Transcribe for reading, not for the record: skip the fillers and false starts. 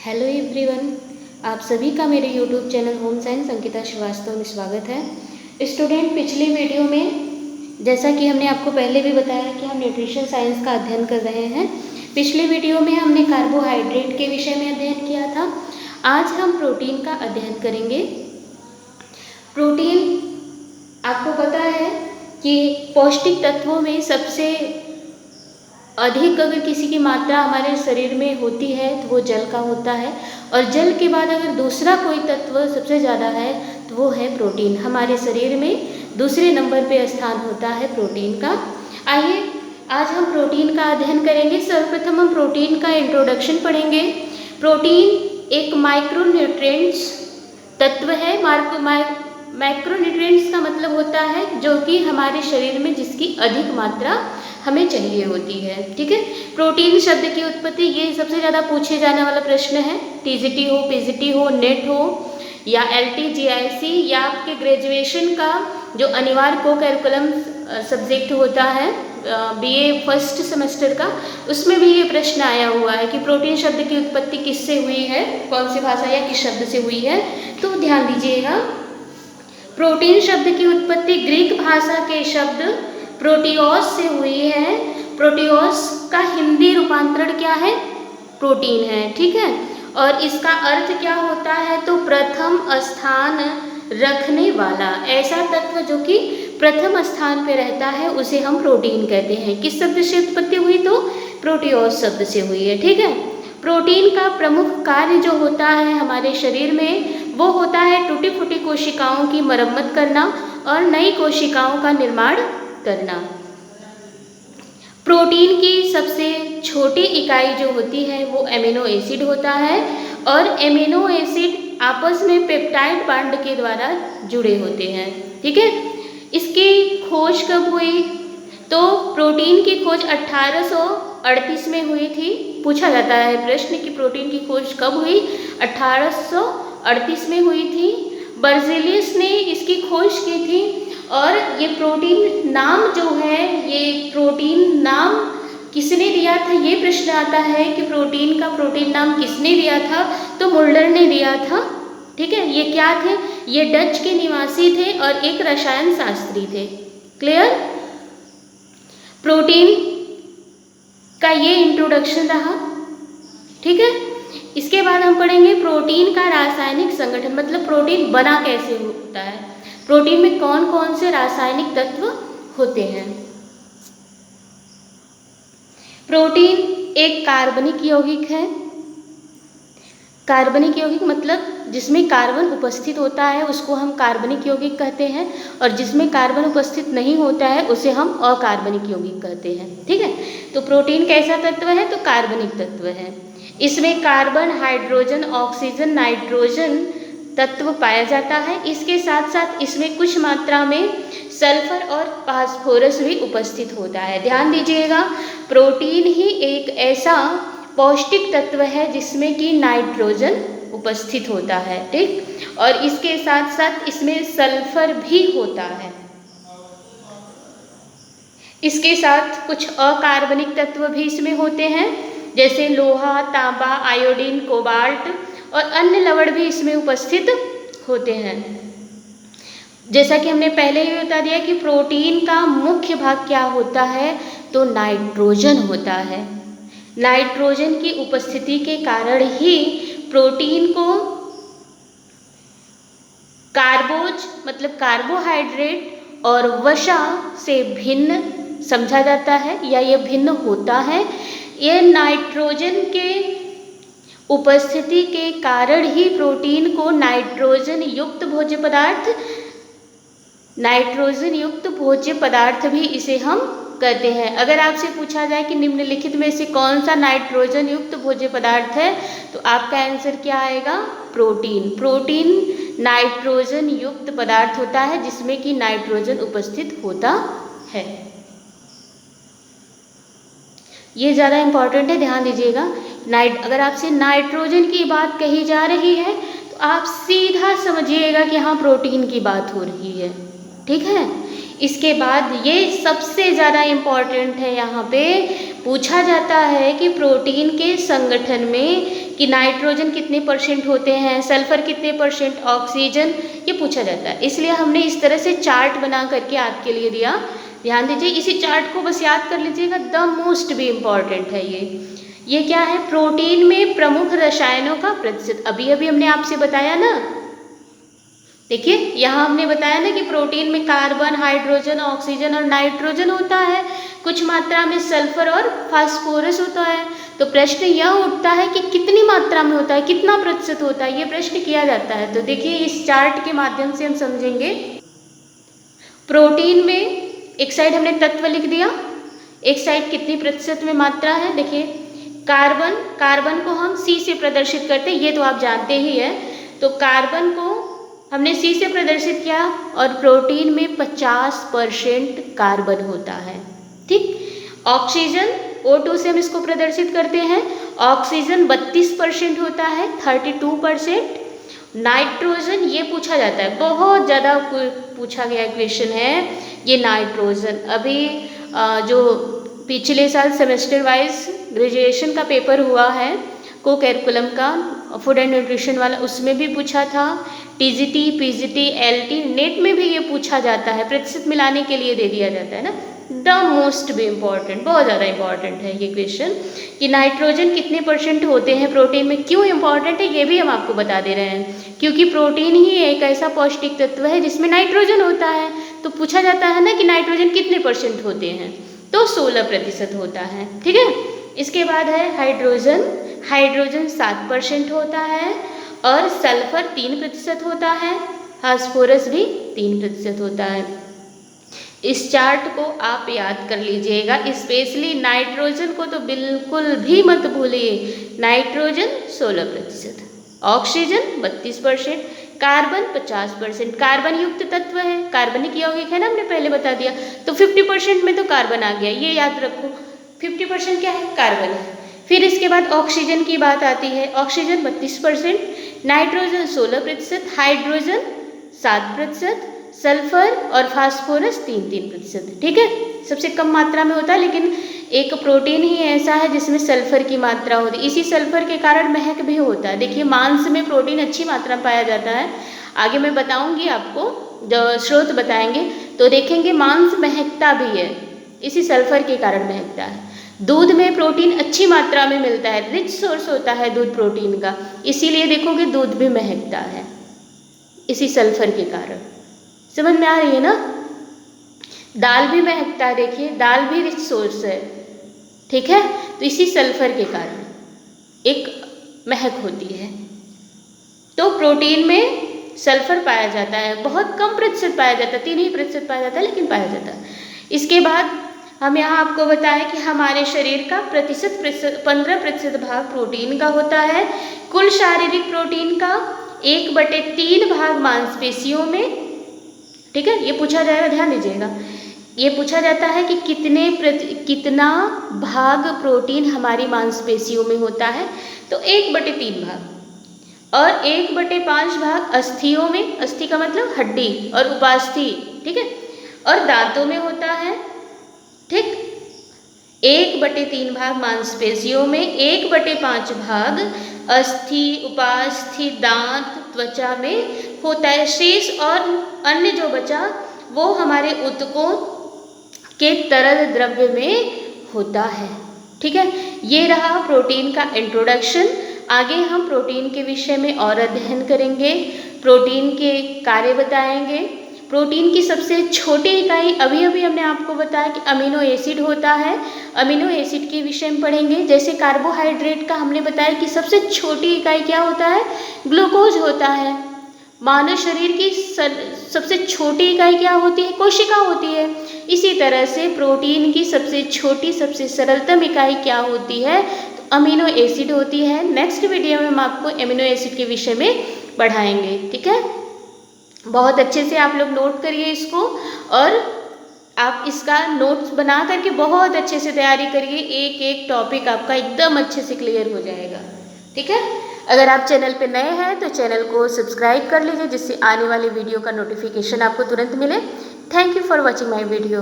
Hello everyone, आप सभी का मेरे YouTube channel home science Ankita Srivastava में स्वागत है। स्टूडेंट, पिछले वीडियो में जैसा कि हमने आपको पहले भी बताया कि हम न्यूट्रिशन साइंस का अध्ययन कर रहे हैं। पिछले वीडियो में हमने कार्बोहाइड्रेट के विषय में अध्ययन किया था। आज हम प्रोटीन का अध्ययन करेंगे। प्रोटीन आपको पता है कि पौष्टिक तत्वों में सबसे अधिक अगर किसी की मात्रा हमारे शरीर में होती है तो वो जल का होता है, और जल के बाद अगर दूसरा कोई तत्व सबसे ज़्यादा है तो वो है प्रोटीन। हमारे शरीर में दूसरे नंबर पे स्थान होता है प्रोटीन का। आइए आज हम प्रोटीन का अध्ययन करेंगे। सर्वप्रथम हम प्रोटीन का इंट्रोडक्शन पढ़ेंगे। प्रोटीन एक माइक्रोन्यूट्रिएंट्स तत्व है। माइक्रोन्यूट्रिएंट्स का मतलब होता है जो कि हमारे शरीर में जिसकी अधिक मात्रा हमें चाहिए होती है। ठीक है। प्रोटीन शब्द की उत्पत्ति, ये सबसे ज़्यादा पूछे जाने वाला प्रश्न है। टीजीटी हो, पीजीटी हो, नेट हो या एलटी, जीआईसी या आपके ग्रेजुएशन का जो अनिवार्य को करिकुलम सब्जेक्ट होता है बीए फर्स्ट सेमेस्टर का, उसमें भी ये प्रश्न आया हुआ है कि प्रोटीन शब्द की उत्पत्ति किससे हुई है, कौन सी भाषा या किस शब्द से हुई है। तो ध्यान दीजिएगा, प्रोटीन शब्द की उत्पत्ति ग्रीक भाषा के शब्द प्रोटियोस से हुई है। प्रोटियोस का हिंदी रूपांतरण क्या है? प्रोटीन है। ठीक है। और इसका अर्थ क्या होता है? तो प्रथम स्थान रखने वाला, ऐसा तत्व जो कि प्रथम स्थान पे रहता है उसे हम प्रोटीन कहते हैं। किस शब्द से उत्पत्ति हुई? तो प्रोटियोस शब्द से हुई है। ठीक है। प्रोटीन का प्रमुख कार्य जो होता है हमारे शरीर में वो होता है टूटी फूटी कोशिकाओं की मरम्मत करना और नई कोशिकाओं का निर्माण करना। प्रोटीन की सबसे छोटी इकाई जो होती है वो एमिनो एसिड होता है, और एमिनो एसिड आपस में पेप्टाइड बांड के द्वारा जुड़े होते हैं। ठीक है। इसकी खोज कब हुई? तो प्रोटीन की खोज 1838 में हुई थी। पूछा जाता है प्रश्न कि प्रोटीन की खोज कब हुई? 1838 में हुई थी। बर्ज़ेलियस ने इसकी खोज की थी। और ये प्रोटीन नाम जो है, ये प्रोटीन नाम किसने दिया था? ये प्रश्न आता है कि प्रोटीन का प्रोटीन नाम किसने दिया था? तो मुल्डर ने दिया था। ठीक है। ये क्या थे? ये डच के निवासी थे और एक रसायन शास्त्री थे। क्लियर? प्रोटीन का ये इंट्रोडक्शन रहा। ठीक है। इसके बाद हम पढ़ेंगे प्रोटीन का रासायनिक संगठन, मतलब प्रोटीन बना कैसे होता है, प्रोटीन में कौन कौन से रासायनिक तत्व होते हैं। प्रोटीन एक कार्बनिक यौगिक है। कार्बनिक यौगिक मतलब जिसमें कार्बन उपस्थित होता है उसको हम कार्बनिक यौगिक कहते हैं, और जिसमें कार्बन उपस्थित नहीं होता है उसे हम अकार्बनिक यौगिक कहते हैं। ठीक है। तो प्रोटीन कैसा तत्व है? तो कार्बनिक तत्व है। इसमें कार्बन, हाइड्रोजन, ऑक्सीजन, नाइट्रोजन तत्व पाया जाता है। इसके साथ साथ इसमें कुछ मात्रा में सल्फर और फास्फोरस भी उपस्थित होता है। ध्यान दीजिएगा, प्रोटीन ही एक ऐसा पौष्टिक तत्व है जिसमें कि नाइट्रोजन उपस्थित होता है। ठीक। और इसके साथ साथ इसमें सल्फर भी होता है। इसके साथ कुछ अकार्बनिक तत्व भी इसमें होते हैं, जैसे लोहा, तांबा, आयोडीन, कोबाल्ट और अन्य लवण भी इसमें उपस्थित होते हैं। जैसा कि हमने पहले ही बता दिया कि प्रोटीन का मुख्य भाग क्या होता है? तो नाइट्रोजन होता है। नाइट्रोजन की उपस्थिति के कारण ही प्रोटीन को कार्बोज मतलब कार्बोहाइड्रेट और वसा से भिन्न समझा जाता है, या ये भिन्न होता है। ये नाइट्रोजन के उपस्थिति के कारण ही प्रोटीन को नाइट्रोजन युक्त भोज्य पदार्थ भी इसे हम कहते हैं। अगर आपसे पूछा जाए कि निम्नलिखित में से कौन सा नाइट्रोजन युक्त भोज्य पदार्थ है, तो आपका आंसर क्या आएगा? प्रोटीन। प्रोटीन नाइट्रोजन युक्त पदार्थ होता है जिसमें कि नाइट्रोजन उपस्थित होता है। ये ज़्यादा इम्पॉर्टेंट है, ध्यान दीजिएगा। अगर आपसे नाइट्रोजन की बात कही जा रही है तो आप सीधा समझिएगा कि हाँ प्रोटीन की बात हो रही है। ठीक है। इसके बाद ये सबसे ज़्यादा इम्पॉर्टेंट है, यहाँ पे पूछा जाता है कि प्रोटीन के संगठन में कि नाइट्रोजन कितने % होते हैं, सल्फर कितने %, ऑक्सीजन, ये पूछा जाता है। इसलिए हमने इस तरह से चार्ट बना करके आपके लिए दिया। ध्यान दीजिए, इसी चार्ट को बस याद कर लीजिएगा, द मोस्ट भी इम्पॉर्टेंट है ये क्या है, प्रोटीन में प्रमुख रसायनों का प्रतिशत। अभी अभी हमने आपसे बताया ना, देखिए यहाँ हमने बताया ना कि प्रोटीन में कार्बन, हाइड्रोजन, ऑक्सीजन और नाइट्रोजन होता है, कुछ मात्रा में सल्फर और फास्फोरस होता है। तो प्रश्न यह उठता है कि कितनी मात्रा में होता है, कितना प्रतिशत होता है, ये प्रश्न किया जाता है। तो देखिए इस चार्ट के माध्यम से हम समझेंगे। प्रोटीन में एक साइड हमने तत्व लिख दिया, एक साइड कितनी प्रतिशत में मात्रा है। देखिए कार्बन को हम C से प्रदर्शित करते हैं, ये तो आप जानते ही है। तो कार्बन को हमने C से प्रदर्शित किया और प्रोटीन में 50% कार्बन होता है। ठीक, ऑक्सीजन O2 से हम इसको प्रदर्शित करते हैं, ऑक्सीजन 32% होता है, 32%। नाइट्रोजन ये पूछा जाता है, बहुत ज़्यादा पूछा गया क्वेश्चन है ये नाइट्रोजन। अभी जो पिछले साल सेमेस्टर वाइज ग्रेजुएशन का पेपर हुआ है को कैरिकुलम का, फूड एंड न्यूट्रिशन वाला, उसमें भी पूछा था। TGT, PGT, LT, नेट में भी ये पूछा जाता है, प्रतिशत मिलाने के लिए दे दिया जाता है ना। द मोस्ट भी इम्पॉर्टेंट, बहुत ज़्यादा इम्पॉर्टेंट है ये क्वेश्चन कि नाइट्रोजन कितने % होते हैं प्रोटीन में। क्यों इम्पॉर्टेंट है ये भी हम आपको बता दे रहे हैं, क्योंकि प्रोटीन ही एक ऐसा पौष्टिक तत्व है जिसमें नाइट्रोजन होता है। तो पूछा जाता है ना कि नाइट्रोजन कितने % होते हैं, तो 16% होता है। ठीक है, इसके बाद है हाइड्रोजन 7% होता है और सल्फर 3% होता है, फास्फोरस भी 3% होता है। इस चार्ट को आप याद कर लीजिएगा, स्पेशली नाइट्रोजन को तो बिल्कुल भी मत भूलिए। Nitrogen 16%, oxygen 32%, carbon 50%। कार्बन युक्त तत्व है, कार्बनिक यौगिक है ना, हमने पहले बता दिया। तो 50% में तो कार्बन आ गया, ये याद रखो। 50% क्या है, कार्बन है। फिर इसके बाद ऑक्सीजन की बात आती है, ऑक्सीजन 32%, नाइट्रोजन 16%, हाइड्रोजन 7%, सल्फर और फास्फोरस 3%। ठीक है, सबसे कम मात्रा में होता है, लेकिन एक प्रोटीन ही ऐसा है जिसमें सल्फर की मात्रा होती है। इसी सल्फर के कारण महक भी होता है। देखिए मांस में प्रोटीन अच्छी मात्रा में पाया जाता है, आगे मैं बताऊंगी आपको, जो स्रोत बताएंगे तो देखेंगे मांस महकता भी है, इसी सल्फर के कारण महकता है। दूध में प्रोटीन अच्छी मात्रा में मिलता है, रिच सोर्स होता है दूध प्रोटीन का, इसीलिए देखोगे दूध भी महकता है इसी सल्फर के कारण। समझ में आ रही है ना। दाल भी महकता है, देखिए दाल भी रिच सोर्स है। ठीक है, तो इसी सल्फर के कारण एक महक होती है। तो प्रोटीन में सल्फर पाया जाता है, बहुत कम प्रतिशत पाया जाता है, 3% पाया जाता है, लेकिन पाया जाता है। इसके बाद हम यहाँ आपको बताएं कि हमारे शरीर का 15% भाग प्रोटीन का होता है। कुल शारीरिक प्रोटीन का 1/3 भाग मांसपेशियों में। ठीक है, ये पूछा जाएगा, ध्यान दीजिएगा। ये पूछा जाता है कि कितना भाग प्रोटीन हमारी मांसपेशियों में होता है, तो 1/3 भाग। और 1/5 भाग अस्थियों में, अस्थि का मतलब हड्डी और उपास्थि, ठीक है, और दांतों में होता है। ठीक, 1/3 भाग मांसपेशियों में, 1/5 भाग अस्थि, उपास्थि, दांत, त्वचा में होता है। शेष और अन्य जो बचा वो हमारे ऊतकों के तरल द्रव्य में होता है। ठीक है, ये रहा प्रोटीन का इंट्रोडक्शन। आगे हम प्रोटीन के विषय में और अध्ययन करेंगे, प्रोटीन के कार्य बताएंगे। प्रोटीन की सबसे छोटी इकाई अभी हमने आपको बताया कि अमीनो एसिड होता है, अमीनो एसिड के विषय में पढ़ेंगे। जैसे कार्बोहाइड्रेट का हमने बताया कि सबसे छोटी इकाई क्या होता है, ग्लूकोज होता है। मानव शरीर की सबसे छोटी इकाई क्या होती है, कोशिका होती है। इसी तरह से प्रोटीन की सबसे छोटी, सबसे सरलतम इकाई क्या होती है, तो अमीनो एसिड होती है। नेक्स्ट वीडियो में हम आपको अमीनो एसिड के विषय में पढ़ाएंगे। ठीक है, बहुत अच्छे से आप लोग नोट करिए इसको, और आप इसका नोट्स बना करके बहुत अच्छे से तैयारी करिए। एक एक टॉपिक आपका एकदम अच्छे से क्लियर हो जाएगा। ठीक है, अगर आप चैनल पे नए हैं तो चैनल को सब्सक्राइब कर लीजिए, जिससे आने वाली वीडियो का नोटिफिकेशन आपको तुरंत मिले। Thank you for watching my video.